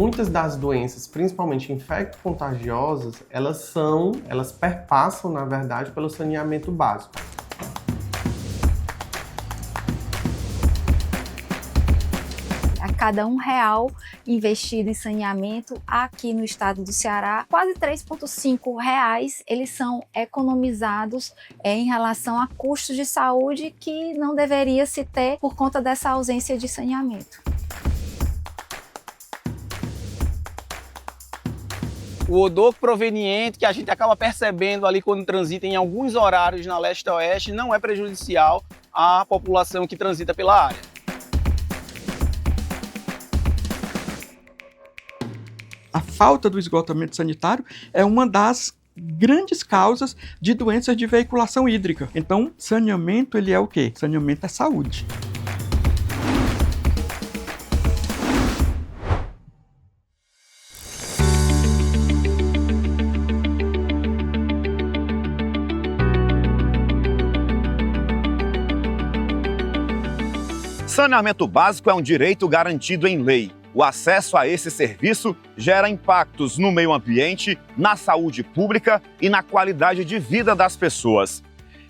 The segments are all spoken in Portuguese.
muitas das doenças, principalmente infecto-contagiosas, elas perpassam, na verdade, pelo saneamento básico. A cada R$1 investido em saneamento aqui no estado do Ceará, quase R$3,5 eles são economizados em relação a custos de saúde que não deveria se ter por conta dessa ausência de saneamento. O odor proveniente que a gente acaba percebendo ali quando transita em alguns horários na leste-oeste não é prejudicial à população que transita pela área. A falta do esgotamento sanitário é uma das grandes causas de doenças de veiculação hídrica. Então, saneamento ele é o quê? Saneamento é saúde. Saneamento básico é um direito garantido em lei. O acesso a esse serviço gera impactos no meio ambiente, na saúde pública e na qualidade de vida das pessoas.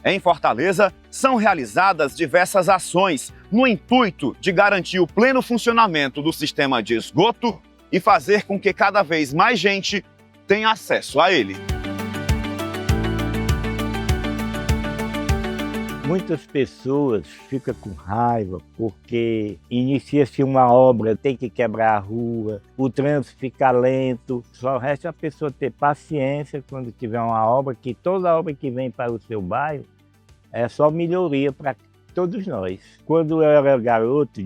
Em Fortaleza, são realizadas diversas ações no intuito de garantir o pleno funcionamento do sistema de esgoto e fazer com que cada vez mais gente tenha acesso a ele. Muitas pessoas ficam com raiva porque inicia-se uma obra, tem que quebrar a rua, o trânsito fica lento. Só resta a pessoa ter paciência quando tiver uma obra, que toda obra que vem para o seu bairro é só melhoria para todos nós. Quando eu era garoto,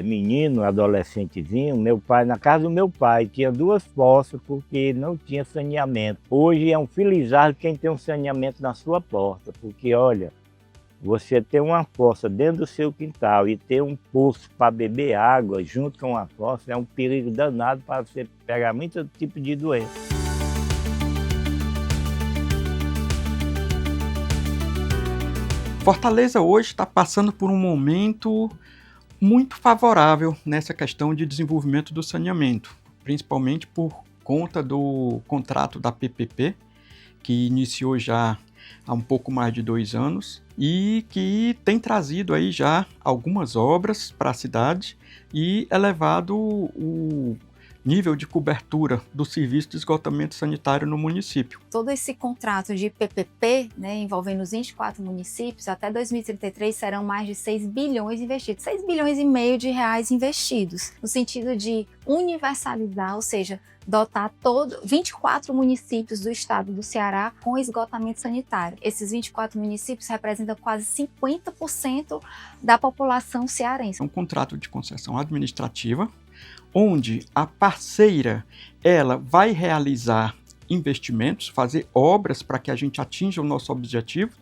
menino, adolescentezinho, meu pai, na casa do meu pai, tinha 2 poças porque não tinha saneamento. Hoje é um felizardo quem tem um saneamento na sua porta, porque olha, você ter uma fossa dentro do seu quintal e ter um poço para beber água junto com uma fossa é um perigo danado para você pegar muito tipo de doença. Fortaleza hoje está passando por um momento muito favorável nessa questão de desenvolvimento do saneamento, principalmente por conta do contrato da PPP, que iniciou já há um pouco mais de 2 anos e que tem trazido aí já algumas obras para a cidade e elevado o nível de cobertura do serviço de esgotamento sanitário no município. Todo esse contrato de PPP, envolvendo os 24 municípios, até 2033 serão mais de 6 bilhões investidos, 6 bilhões e meio de reais investidos, no sentido de universalizar, ou seja, dotar 24 municípios do estado do Ceará com esgotamento sanitário. Esses 24 municípios representam quase 50% da população cearense. É um contrato de concessão administrativa, onde a parceira ela vai realizar investimentos, fazer obras para que a gente atinja o nosso objetivo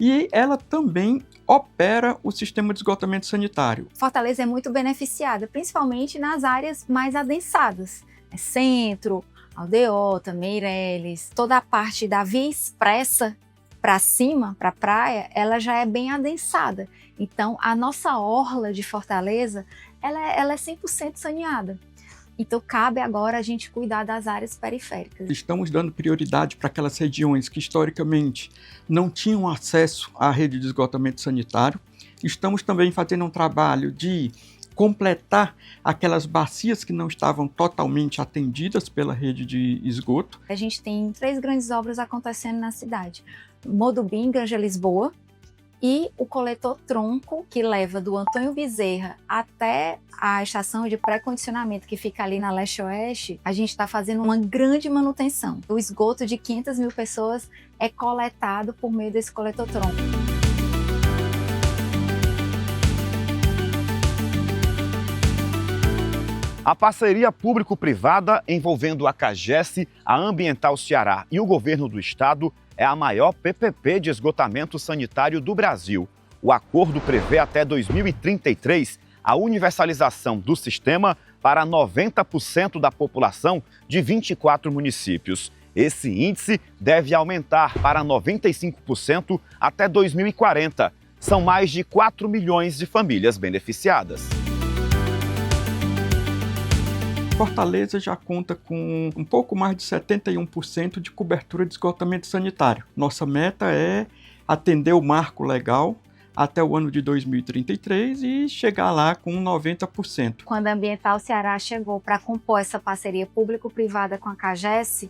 e ela também opera o sistema de esgotamento sanitário. Fortaleza é muito beneficiada, principalmente nas áreas mais adensadas. Centro, Aldeota, Meireles, toda a parte da via expressa para cima, para a praia, ela já é bem adensada. Então, a nossa orla de Fortaleza, ela é 100% saneada. Então, cabe agora a gente cuidar das áreas periféricas. Estamos dando prioridade para aquelas regiões que, historicamente, não tinham acesso à rede de esgotamento sanitário. Estamos também fazendo um trabalho de completar aquelas bacias que não estavam totalmente atendidas pela rede de esgoto. A gente tem 3 grandes obras acontecendo na cidade. Modubim, Granja Lisboa, e o coletor tronco, que leva do Antônio Bezerra até a estação de pré-condicionamento, que fica ali na leste-oeste, a gente está fazendo uma grande manutenção. O esgoto de 500 mil pessoas é coletado por meio desse coletor tronco. A parceria público-privada envolvendo a CAGES, a Ambiental Ceará e o governo do estado é a maior PPP de esgotamento sanitário do Brasil. O acordo prevê até 2033 a universalização do sistema para 90% da população de 24 municípios. Esse índice deve aumentar para 95% até 2040. São mais de 4 milhões de famílias beneficiadas. Fortaleza já conta com um pouco mais de 71% de cobertura de esgotamento sanitário. Nossa meta é atender o marco legal até o ano de 2033 e chegar lá com 90%. Quando a Ambiental Ceará chegou para compor essa parceria público-privada com a CAGES,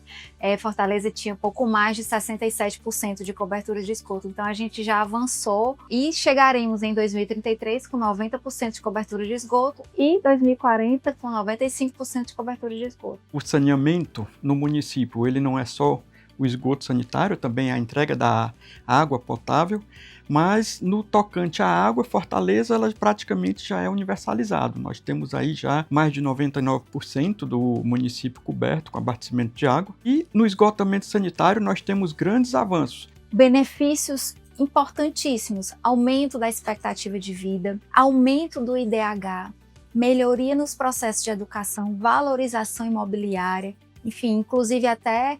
Fortaleza tinha pouco mais de 67% de cobertura de esgoto. Então a gente já avançou e chegaremos em 2033 com 90% de cobertura de esgoto e 2040 com 95% de cobertura de esgoto. O saneamento no município, ele não é só o esgoto sanitário, também a entrega da água potável, mas no tocante à água, Fortaleza ela praticamente já é universalizado. Nós temos aí já mais de 99% do município coberto com abastecimento de água. E no esgotamento sanitário nós temos grandes avanços. Benefícios importantíssimos: aumento da expectativa de vida, aumento do IDH, melhoria nos processos de educação, valorização imobiliária, enfim, inclusive até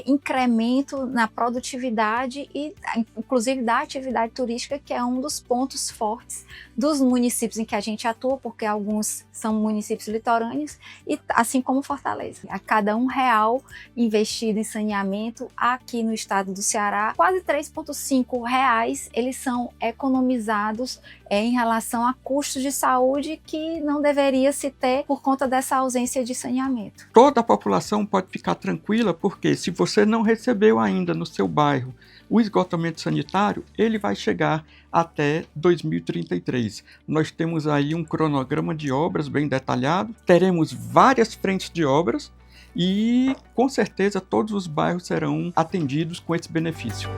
incremento na produtividade e inclusive da atividade turística, que é um dos pontos fortes dos municípios em que a gente atua, porque alguns são municípios litorâneos, e assim como Fortaleza. A cada R$1 investido em saneamento aqui no estado do Ceará, quase R$3,5 eles são economizados em relação a custos de saúde que não deveria se ter por conta dessa ausência de saneamento. Toda a população pode ficar tranquila, porque se você não recebeu ainda no seu bairro o esgotamento sanitário, ele vai chegar até 2033. Nós temos aí um cronograma de obras bem detalhado, teremos várias frentes de obras e, com certeza, todos os bairros serão atendidos com esse benefício.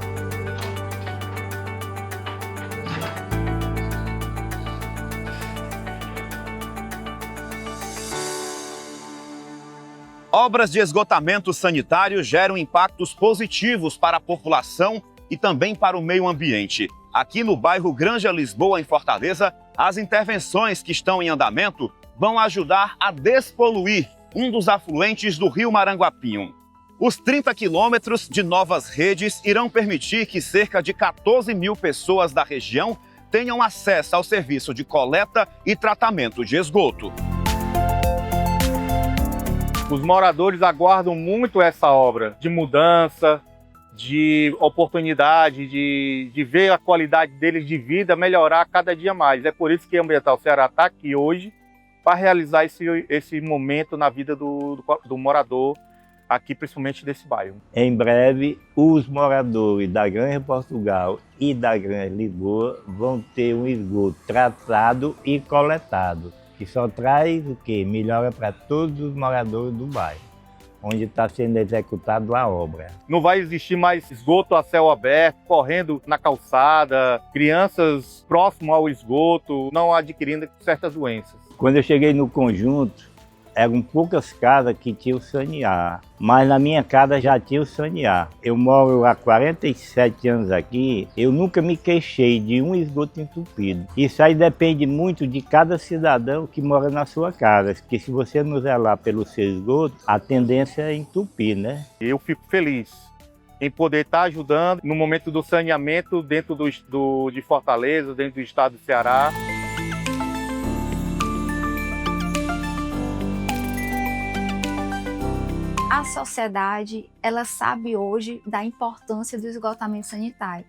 Obras de esgotamento sanitário geram impactos positivos para a população e também para o meio ambiente. Aqui no bairro Granja Lisboa, em Fortaleza, as intervenções que estão em andamento vão ajudar a despoluir um dos afluentes do rio Maranguapinho. Os 30 quilômetros de novas redes irão permitir que cerca de 14 mil pessoas da região tenham acesso ao serviço de coleta e tratamento de esgoto. Os moradores aguardam muito essa obra de mudança, de oportunidade, de ver a qualidade deles de vida melhorar cada dia mais. É por isso que a Ambiental Ceará está aqui hoje para realizar esse momento na vida do morador aqui, principalmente desse bairro. Em breve, os moradores da Granja Portugal e da Granja Lisboa vão ter um esgoto tratado e coletado, que só traz o quê? Melhora para todos os moradores do bairro, onde está sendo executada a obra. Não vai existir mais esgoto a céu aberto, correndo na calçada, crianças próximo ao esgoto, não adquirindo certas doenças. Quando eu cheguei no conjunto, eram poucas casas que tinham sanear, mas na minha casa já tinha o sanear. Eu moro há 47 anos aqui, eu nunca me queixei de um esgoto entupido. Isso aí depende muito de cada cidadão que mora na sua casa, porque se você não zelar pelo seu esgoto, a tendência é entupir, né? Eu fico feliz em poder estar ajudando no momento do saneamento dentro de Fortaleza, dentro do estado do Ceará. A sociedade, ela sabe hoje da importância do esgotamento sanitário.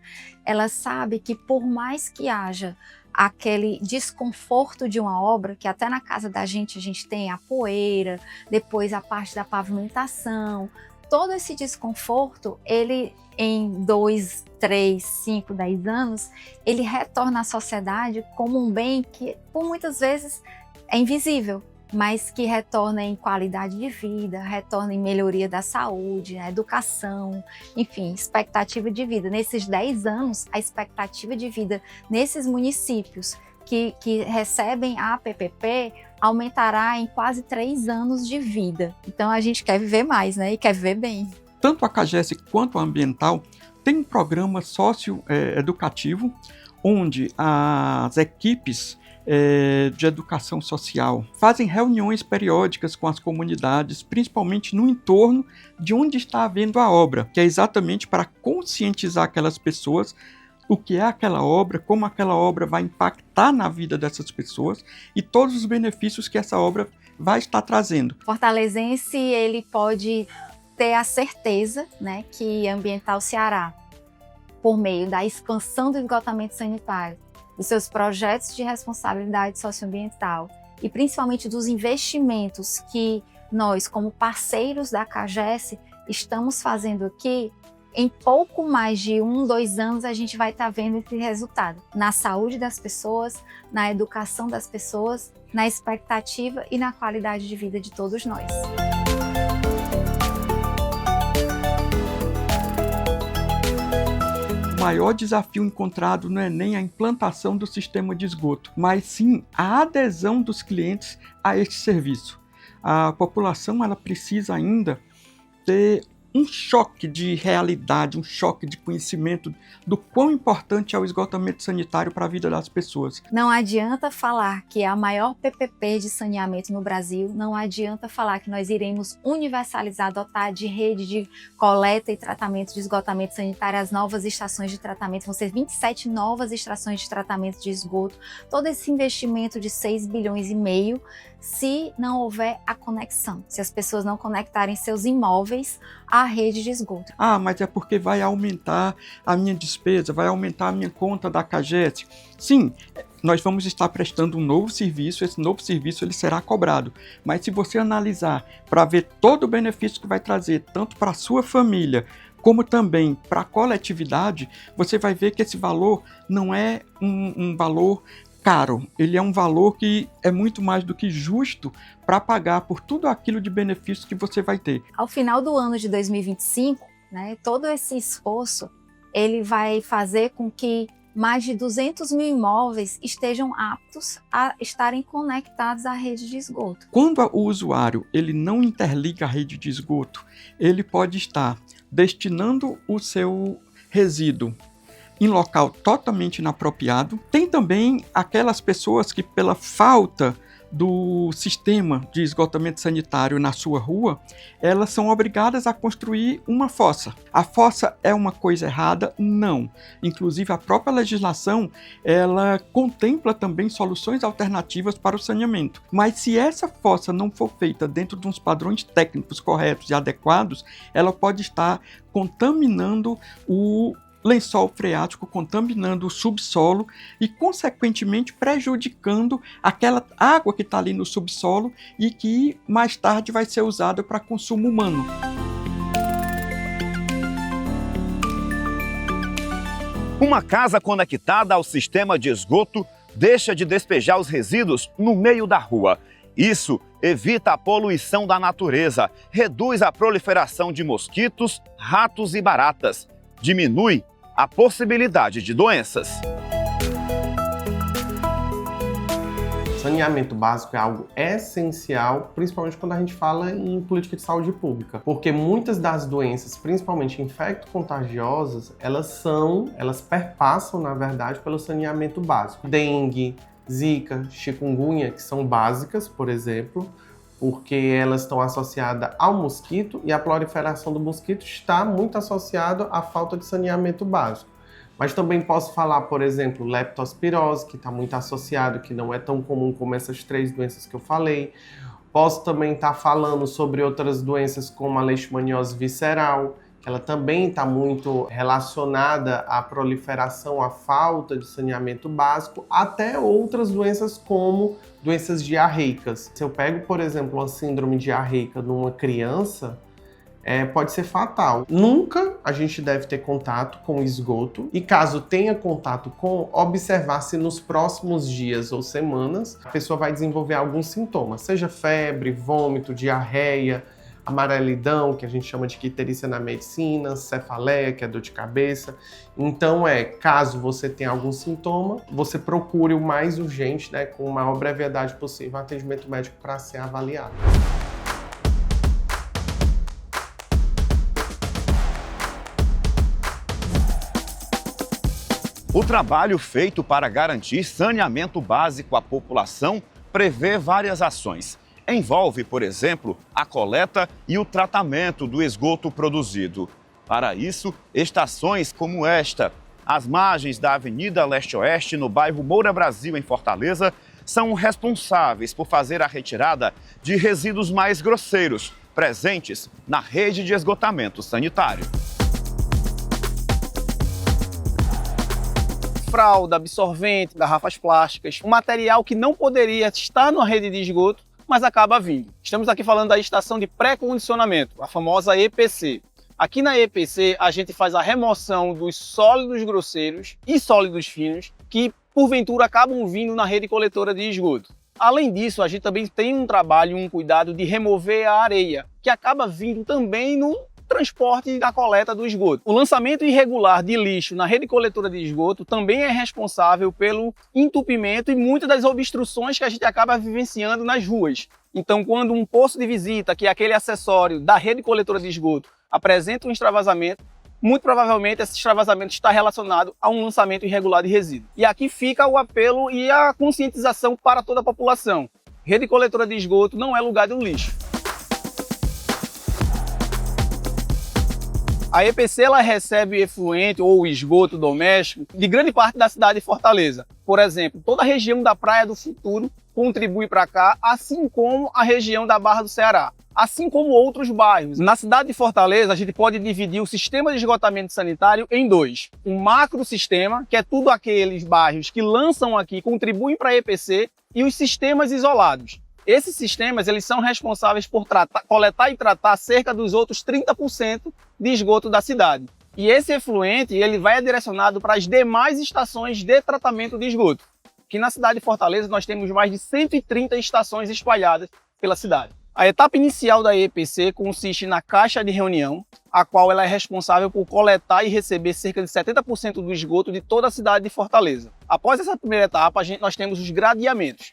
Ela sabe que por mais que haja aquele desconforto de uma obra, que até na casa da gente a gente tem a poeira, depois a parte da pavimentação, todo esse desconforto, ele em 2, 3, 5, 10 anos, ele retorna à sociedade como um bem que por muitas vezes é invisível, mas que retorna em qualidade de vida, retorna em melhoria da saúde, na educação, enfim, expectativa de vida. Nesses 10 anos, a expectativa de vida nesses municípios que recebem a PPP aumentará em quase 3 anos de vida. Então a gente quer viver mais, né? E quer viver bem. Tanto a CAGES quanto a Ambiental tem um programa socioeducativo onde as equipes de educação social fazem reuniões periódicas com as comunidades, principalmente no entorno de onde está havendo a obra, que é exatamente para conscientizar aquelas pessoas o que é aquela obra, como aquela obra vai impactar na vida dessas pessoas e todos os benefícios que essa obra vai estar trazendo. O fortalezense, ele pode ter a certeza, né, que Ambiental Ceará, por meio da expansão do esgotamento sanitário, dos seus projetos de responsabilidade socioambiental e principalmente dos investimentos que nós, como parceiros da CAGES, estamos fazendo aqui, em pouco mais de 2 anos a gente vai estar vendo esse resultado na saúde das pessoas, na educação das pessoas, na expectativa e na qualidade de vida de todos nós. O maior desafio encontrado não é nem a implantação do sistema de esgoto, mas sim a adesão dos clientes a este serviço. A população ela precisa ainda ter um choque de realidade, um choque de conhecimento do quão importante é o esgotamento sanitário para a vida das pessoas. Não adianta falar que é a maior PPP de saneamento no Brasil, não adianta falar que nós iremos universalizar, dotar de rede de coleta e tratamento de esgotamento sanitário, as novas estações de tratamento, vão ser 27 novas estações de tratamento de esgoto, todo esse investimento de 6 bilhões e meio, se não houver a conexão, se as pessoas não conectarem seus imóveis à rede de esgoto. Ah, mas é porque vai aumentar a minha despesa, vai aumentar a minha conta da CAGES. Sim, nós vamos estar prestando um novo serviço, esse novo serviço ele será cobrado. Mas se você analisar para ver todo o benefício que vai trazer, tanto para a sua família, como também para a coletividade, você vai ver que esse valor não é um valor caro, ele é um valor que é muito mais do que justo para pagar por tudo aquilo de benefício que você vai ter. Ao final do ano de 2025, né, todo esse esforço ele vai fazer com que mais de 200 mil imóveis estejam aptos a estarem conectados à rede de esgoto. Quando o usuário ele não interliga a rede de esgoto, ele pode estar destinando o seu resíduo em local totalmente inapropriado. Tem também aquelas pessoas que, pela falta do sistema de esgotamento sanitário na sua rua, elas são obrigadas a construir uma fossa. A fossa é uma coisa errada? Não. Inclusive, a própria legislação, ela contempla também soluções alternativas para o saneamento. Mas se essa fossa não for feita dentro de uns padrões técnicos corretos e adequados, ela pode estar contaminando o lençol freático, contaminando o subsolo e, consequentemente, prejudicando aquela água que está ali no subsolo e que mais tarde vai ser usada para consumo humano. Uma casa conectada ao sistema de esgoto deixa de despejar os resíduos no meio da rua. Isso evita a poluição da natureza, reduz a proliferação de mosquitos, ratos e baratas, diminui a possibilidade de doenças. Saneamento básico é algo essencial, principalmente quando a gente fala em política de saúde pública, porque muitas das doenças, principalmente infecto-contagiosas, elas perpassam, na verdade, pelo saneamento básico. Dengue, zika, chikungunya, que são básicas, por exemplo, porque elas estão associadas ao mosquito e a proliferação do mosquito está muito associada à falta de saneamento básico. Mas também posso falar, por exemplo, leptospirose, que está muito associado, que não é tão comum como essas 3 doenças que eu falei. Posso também estar falando sobre outras doenças como a leishmaniose visceral, que ela também está muito relacionada à proliferação, à falta de saneamento básico, até outras doenças como doenças diarreicas. Se eu pego, por exemplo, uma síndrome diarreica numa criança, pode ser fatal. Nunca a gente deve ter contato com o esgoto e, caso tenha contato com, observar se nos próximos dias ou semanas a pessoa vai desenvolver algum sintoma, seja febre, vômito, diarreia, amarelidão, que a gente chama de icterícia na medicina, cefaleia, que é dor de cabeça. Então, caso você tenha algum sintoma, você procure o mais urgente, né, com a maior brevidade possível, o atendimento médico para ser avaliado. O trabalho feito para garantir saneamento básico à população prevê várias ações. Envolve, por exemplo, a coleta e o tratamento do esgoto produzido. Para isso, estações como esta, As margens da Avenida Leste-Oeste, no bairro Moura Brasil, em Fortaleza, são responsáveis por fazer a retirada de resíduos mais grosseiros, presentes na rede de esgotamento sanitário. Fralda, absorvente, garrafas plásticas, um material que não poderia estar na rede de esgoto, mas acaba vindo. Estamos aqui falando da estação de pré-condicionamento, a famosa EPC. Aqui na EPC a gente faz a remoção dos sólidos grosseiros e sólidos finos que porventura acabam vindo na rede coletora de esgoto. Além disso, a gente também tem um trabalho, um cuidado de remover a areia, que acaba vindo também no transporte da coleta do esgoto. O lançamento irregular de lixo na rede coletora de esgoto também é responsável pelo entupimento e muitas das obstruções que a gente acaba vivenciando nas ruas. Então, quando um poço de visita, que é aquele acessório da rede coletora de esgoto, apresenta um extravasamento, muito provavelmente esse extravasamento está relacionado a um lançamento irregular de resíduo. E aqui fica o apelo e a conscientização para toda a população. Rede coletora de esgoto não é lugar do lixo. A EPC ela recebe efluente ou esgoto doméstico de grande parte da cidade de Fortaleza. Por exemplo, toda a região da Praia do Futuro contribui para cá, assim como a região da Barra do Ceará, assim como outros bairros. Na cidade de Fortaleza, a gente pode dividir o sistema de esgotamento sanitário em dois. Um macrosistema, que é tudo aqueles bairros que lançam aqui, contribuem para a EPC, e os sistemas isolados. Esses sistemas eles são responsáveis por coletar e tratar cerca dos outros 30% de esgoto da cidade. E esse efluente ele vai direcionado para as demais estações de tratamento de esgoto. Que na cidade de Fortaleza nós temos mais de 130 estações espalhadas pela cidade. A etapa inicial da EPC consiste na caixa de reunião, a qual ela é responsável por coletar e receber cerca de 70% do esgoto de toda a cidade de Fortaleza. Após essa primeira etapa, nós temos os gradeamentos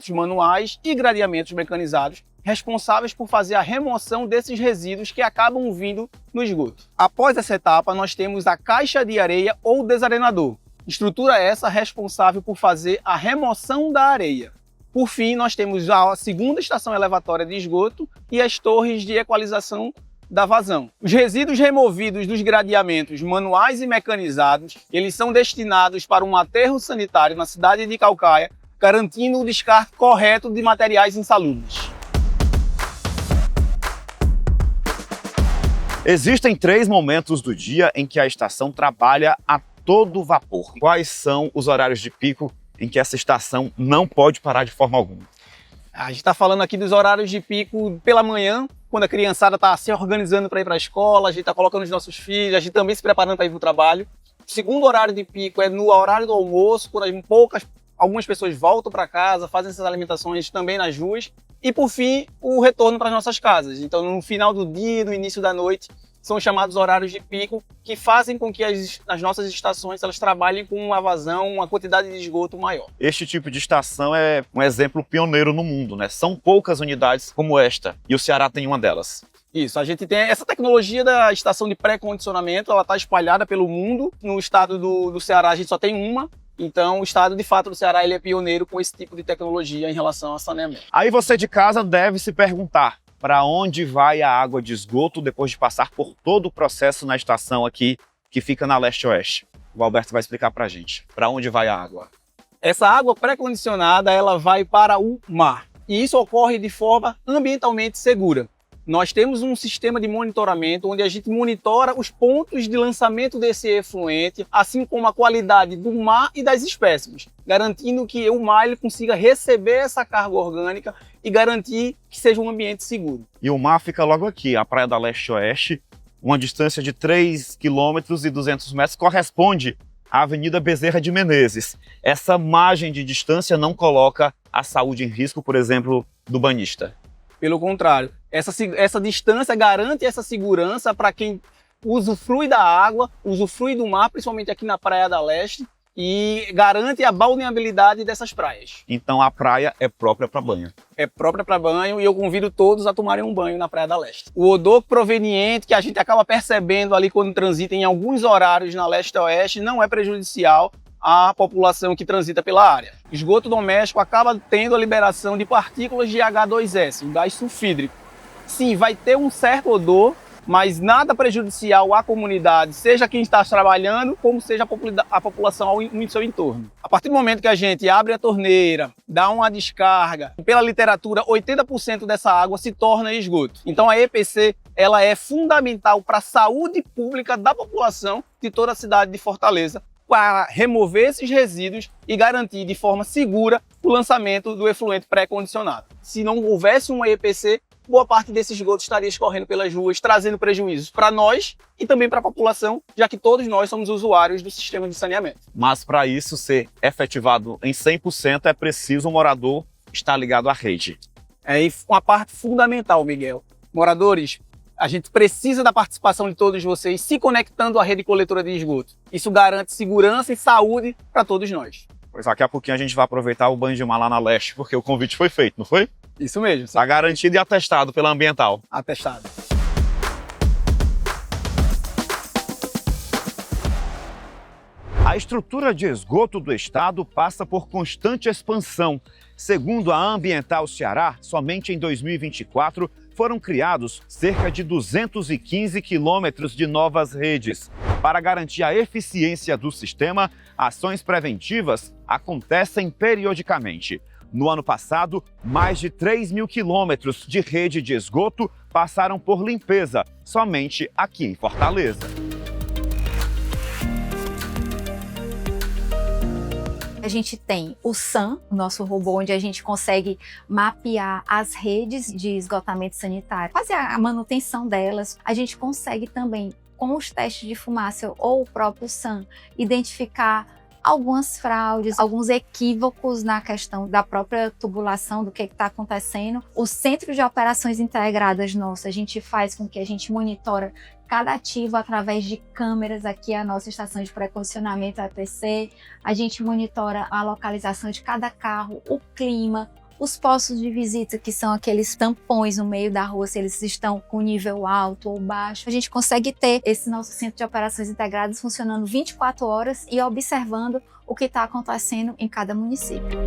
manuais e gradeamentos mecanizados, responsáveis por fazer a remoção desses resíduos que acabam vindo no esgoto. Após essa etapa, nós temos a caixa de areia ou desarenador, estrutura essa responsável por fazer a remoção da areia. Por fim, nós temos a segunda estação elevatória de esgoto e as torres de equalização da vazão. Os resíduos removidos dos gradeamentos manuais e mecanizados, eles são destinados para um aterro sanitário na cidade de Caucaia, garantindo o descarte correto de materiais insalubres. Existem 3 momentos do dia em que a estação trabalha a todo vapor. Quais são os horários de pico em que essa estação não pode parar de forma alguma? A gente está falando aqui dos horários de pico pela manhã, quando a criançada está se organizando para ir para a escola, a gente está colocando os nossos filhos, a gente também se preparando para ir para o trabalho. O segundo horário de pico é no horário do almoço, quando algumas pessoas voltam para casa, fazem essas alimentações também nas ruas. E por fim, o retorno para as nossas casas. Então no final do dia, no início da noite, são chamados horários de pico, que fazem com que as nossas estações elas trabalhem com uma vazão, uma quantidade de esgoto maior. Este tipo de estação é um exemplo pioneiro no mundo, né? São poucas unidades como esta, e o Ceará tem uma delas. Isso, a gente tem essa tecnologia da estação de pré-condicionamento, ela está espalhada pelo mundo. No estado do Ceará a gente só tem uma, então o estado de fato do Ceará ele é pioneiro com esse tipo de tecnologia em relação a saneamento. Aí você de casa deve se perguntar, para onde vai a água de esgoto depois de passar por todo o processo na estação aqui, que fica na Leste-Oeste? O Alberto vai explicar para a gente. Para onde vai a água? Essa água pré-condicionada ela vai para o mar. E isso ocorre de forma ambientalmente segura. Nós temos um sistema de monitoramento onde a gente monitora os pontos de lançamento desse efluente, assim como a qualidade do mar e das espécies, garantindo que o mar ele consiga receber essa carga orgânica e garantir que seja um ambiente seguro. E o mar fica logo aqui, a Praia da Leste-Oeste, uma distância de 3,2 km corresponde à Avenida Bezerra de Menezes. Essa margem de distância não coloca a saúde em risco, por exemplo, do banhista. Pelo contrário, essa distância garante essa segurança para quem usufrui da água, usufrui do mar, principalmente aqui na Praia da Leste, e garante a balneabilidade dessas praias. Então a praia é própria para banho. É própria para banho e eu convido todos a tomarem um banho na Praia da Leste. O odor proveniente que a gente acaba percebendo ali quando transita em alguns horários na Leste-Oeste não é prejudicial à população que transita pela área. O esgoto doméstico acaba tendo a liberação de partículas de H2S, um gás sulfídrico. Sim, vai ter um certo odor, mas nada prejudicial à comunidade, seja quem está trabalhando, como seja a população em seu entorno. A partir do momento que a gente abre a torneira, dá uma descarga, pela literatura, 80% dessa água se torna esgoto. Então a EPC ela é fundamental para a saúde pública da população de toda a cidade de Fortaleza, para remover esses resíduos e garantir de forma segura o lançamento do efluente pré-condicionado. Se não houvesse uma EPC, boa parte desse esgoto estaria escorrendo pelas ruas, trazendo prejuízos para nós e também para a população, já que todos nós somos usuários do sistema de saneamento. Mas para isso ser efetivado em 100%, é preciso o morador estar ligado à rede. É uma parte fundamental, Miguel. Moradores, a gente precisa da participação de todos vocês se conectando à rede coletora de esgoto. Isso garante segurança e saúde para todos nós. Pois daqui a pouquinho a gente vai aproveitar o banho de mar lá na Leste, porque o convite foi feito, não foi? Isso mesmo. Está garantido e atestado pela Ambiental. Atestado. A estrutura de esgoto do estado passa por constante expansão. Segundo a Ambiental Ceará, somente em 2024 foram criados cerca de 215 quilômetros de novas redes. Para garantir a eficiência do sistema, ações preventivas acontecem periodicamente. No ano passado, mais de 3 mil quilômetros de rede de esgoto passaram por limpeza, somente aqui em Fortaleza. A gente tem o SAM, o nosso robô, onde a gente consegue mapear as redes de esgotamento sanitário, fazer a manutenção delas. A gente consegue também, com os testes de fumaça ou o próprio SAM, identificar algumas fraudes, alguns equívocos na questão da própria tubulação, do que está acontecendo. O Centro de Operações Integradas nosso, a gente faz com que a gente monitora cada ativo através de câmeras. Aqui a nossa estação de pré-condicionamento APC, a gente monitora a localização de cada carro, o clima, os postos de visita, que são aqueles tampões no meio da rua, se eles estão com nível alto ou baixo. A gente consegue ter esse nosso Centro de Operações Integradas funcionando 24 horas e observando o que está acontecendo em cada município.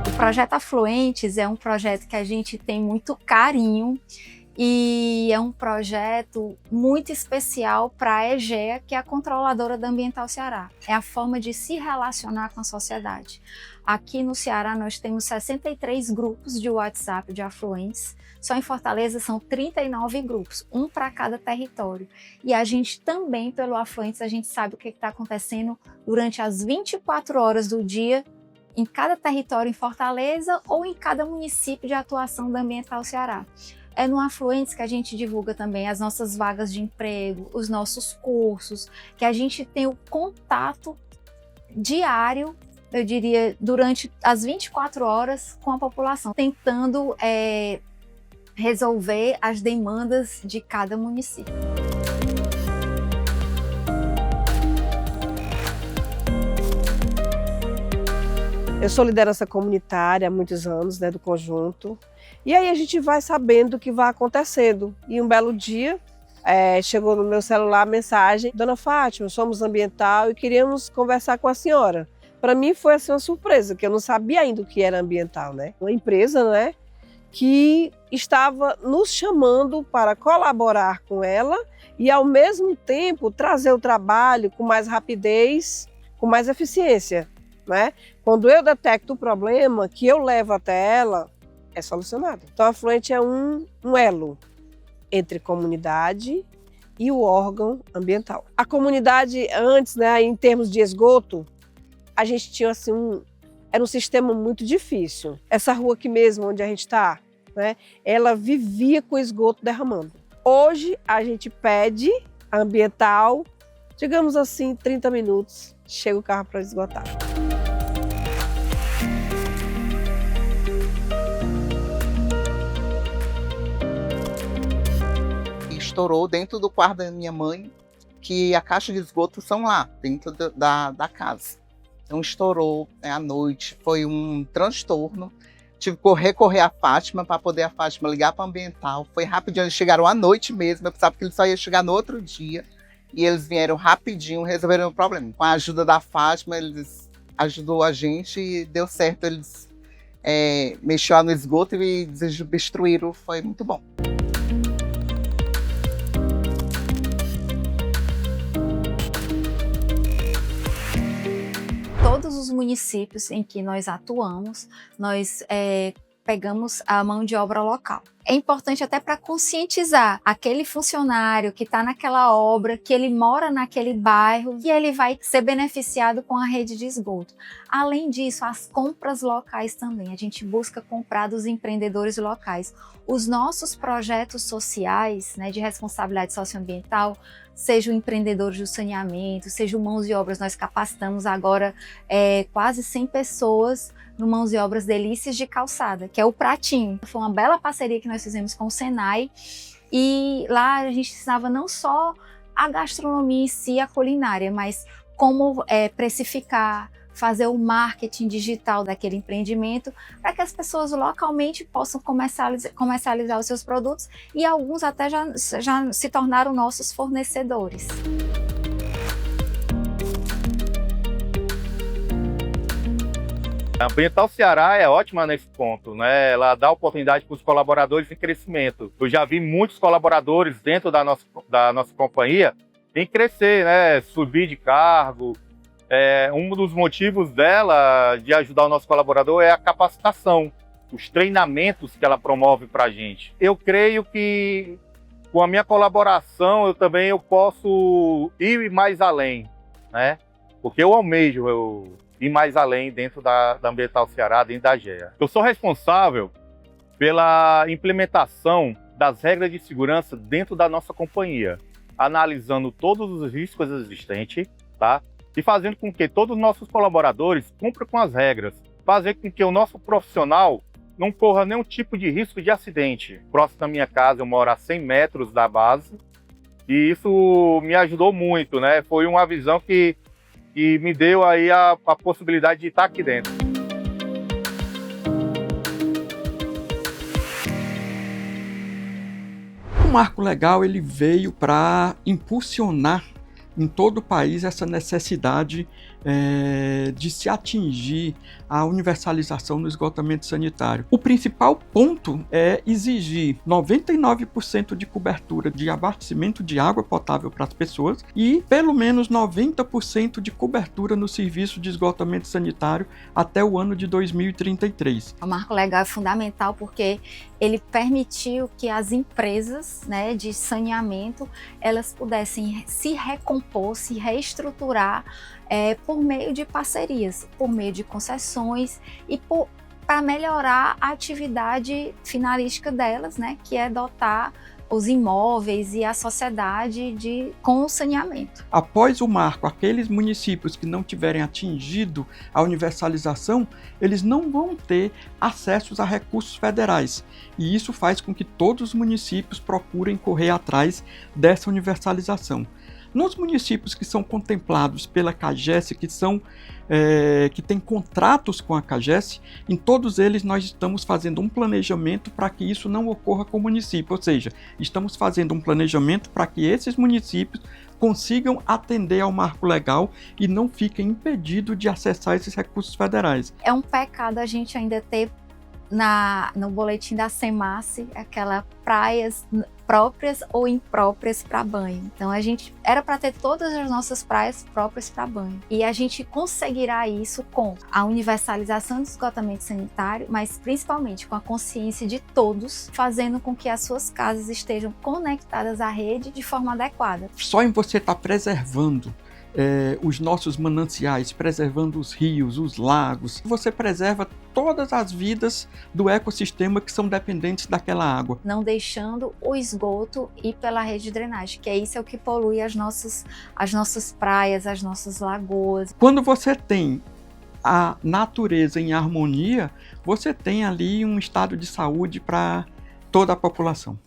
O projeto Afluentes é um projeto que a gente tem muito carinho e é um projeto muito especial para a EGEA, que é a controladora da Ambiental Ceará. É a forma de se relacionar com a sociedade. Aqui no Ceará nós temos 63 grupos de WhatsApp de afluentes. Só em Fortaleza são 39 grupos, um para cada território. E a gente também, pelo Afluentes, a gente sabe o que está acontecendo durante as 24 horas do dia em cada território em Fortaleza ou em cada município de atuação da Ambiental Ceará. É no Afluentes que a gente divulga também as nossas vagas de emprego, os nossos cursos, que a gente tem o contato diário, eu diria, durante as 24 horas com a população, tentando resolver as demandas de cada município. Eu sou liderança comunitária há muitos anos, do conjunto. E aí a gente vai sabendo o que vai acontecendo. E um belo dia, chegou no meu celular a mensagem: Dona Fátima, somos Ambiental e queríamos conversar com a senhora. Para mim foi assim uma surpresa, que eu não sabia ainda o que era Ambiental, Uma empresa, que estava nos chamando para colaborar com ela e ao mesmo tempo trazer o trabalho com mais rapidez, com mais eficiência. Quando eu detecto o problema, que eu levo até ela, é solucionado. Então, a Afluente é um elo entre comunidade e o órgão ambiental. A comunidade antes, em termos de esgoto, a gente tinha assim era um sistema muito difícil. Essa rua aqui mesmo, onde a gente está, ela vivia com esgoto derramando. Hoje, a gente pede a Ambiental, digamos assim, 30 minutos, chega o carro para esgotar. Estourou dentro do quarto da minha mãe, que a caixa de esgoto são lá, dentro da casa. Então estourou à noite, foi um transtorno. Tive que recorrer à Fátima para poder a Fátima ligar para a Ambiental. Foi rapidinho, eles chegaram à noite mesmo, eu pensava que eles só iam chegar no outro dia. E eles vieram rapidinho, resolveram o problema. Com a ajuda da Fátima, eles ajudou a gente e deu certo eles mexeu lá no esgoto e destruíram, foi muito bom. Todos os municípios em que nós atuamos, nós pegamos a mão de obra local. É importante até para conscientizar aquele funcionário que está naquela obra, que ele mora naquele bairro e ele vai ser beneficiado com a rede de esgoto. Além disso, as compras locais também. A gente busca comprar dos empreendedores locais. Os nossos projetos sociais, né, de responsabilidade socioambiental, seja o empreendedor do saneamento, seja o Mãos de Obras, nós capacitamos agora quase 100 pessoas no Mãos de Obras Delícias de Calçada, que é o Pratinho. Foi uma bela parceria que nós fizemos com o Senai e lá a gente ensinava não só a gastronomia em si, a culinária, mas como precificar, fazer o marketing digital daquele empreendimento para que as pessoas localmente possam comercializar os seus produtos e alguns até já se tornaram nossos fornecedores. A Ambiental Ceará é ótima nesse ponto, né? Ela dá oportunidade para os colaboradores em crescimento. Eu já vi muitos colaboradores dentro da nossa companhia em crescer, né? Subir de cargo. Um dos motivos dela de ajudar o nosso colaborador é a capacitação, os treinamentos que ela promove para a gente. Eu creio que com a minha colaboração eu posso ir mais além, né? Porque eu almejo ir mais além dentro da Ambiental Ceará, dentro da GEA. Eu sou responsável pela implementação das regras de segurança dentro da nossa companhia, analisando todos os riscos existentes, tá? E fazendo com que todos os nossos colaboradores cumpram com as regras, fazer com que o nosso profissional não corra nenhum tipo de risco de acidente. Próximo da minha casa, eu moro a 100 metros da base, e isso me ajudou muito, né? Foi uma visão que me deu aí a possibilidade de estar aqui dentro. O marco legal ele veio para impulsionar em todo o país essa necessidade de se atingir a universalização no esgotamento sanitário. O principal ponto é exigir 99% de cobertura de abastecimento de água potável para as pessoas e pelo menos 90% de cobertura no serviço de esgotamento sanitário até o ano de 2033. O marco legal é fundamental porque ele permitiu que as empresas, né, de saneamento elas pudessem se recompor, se reestruturar por meio de parcerias, por meio de concessões e para melhorar a atividade finalística delas, né, que é dotar os imóveis e a sociedade com o saneamento. Após o marco, aqueles municípios que não tiverem atingido a universalização, eles não vão ter acesso a recursos federais. E isso faz com que todos os municípios procurem correr atrás dessa universalização. Nos municípios que são contemplados pela CAGES, que têm contratos com a CAGES, em todos eles nós estamos fazendo um planejamento para que isso não ocorra com o município, ou seja, estamos fazendo um planejamento para que esses municípios consigam atender ao marco legal e não fiquem impedidos de acessar esses recursos federais. É um pecado a gente ainda ter no boletim da SEMASSE aquelas praias próprias ou impróprias para banho. Então a gente era para ter todas as nossas praias próprias para banho. E a gente conseguirá isso com a universalização do esgotamento sanitário, mas principalmente com a consciência de todos, fazendo com que as suas casas estejam conectadas à rede de forma adequada. Só em você estar preservando os nossos mananciais, preservando os rios, os lagos, você preserva todas as vidas do ecossistema que são dependentes daquela água. Não deixando o esgoto ir pela rede de drenagem, que é o que polui as nossas praias, as nossas lagoas. Quando você tem a natureza em harmonia, você tem ali um estado de saúde para toda a população.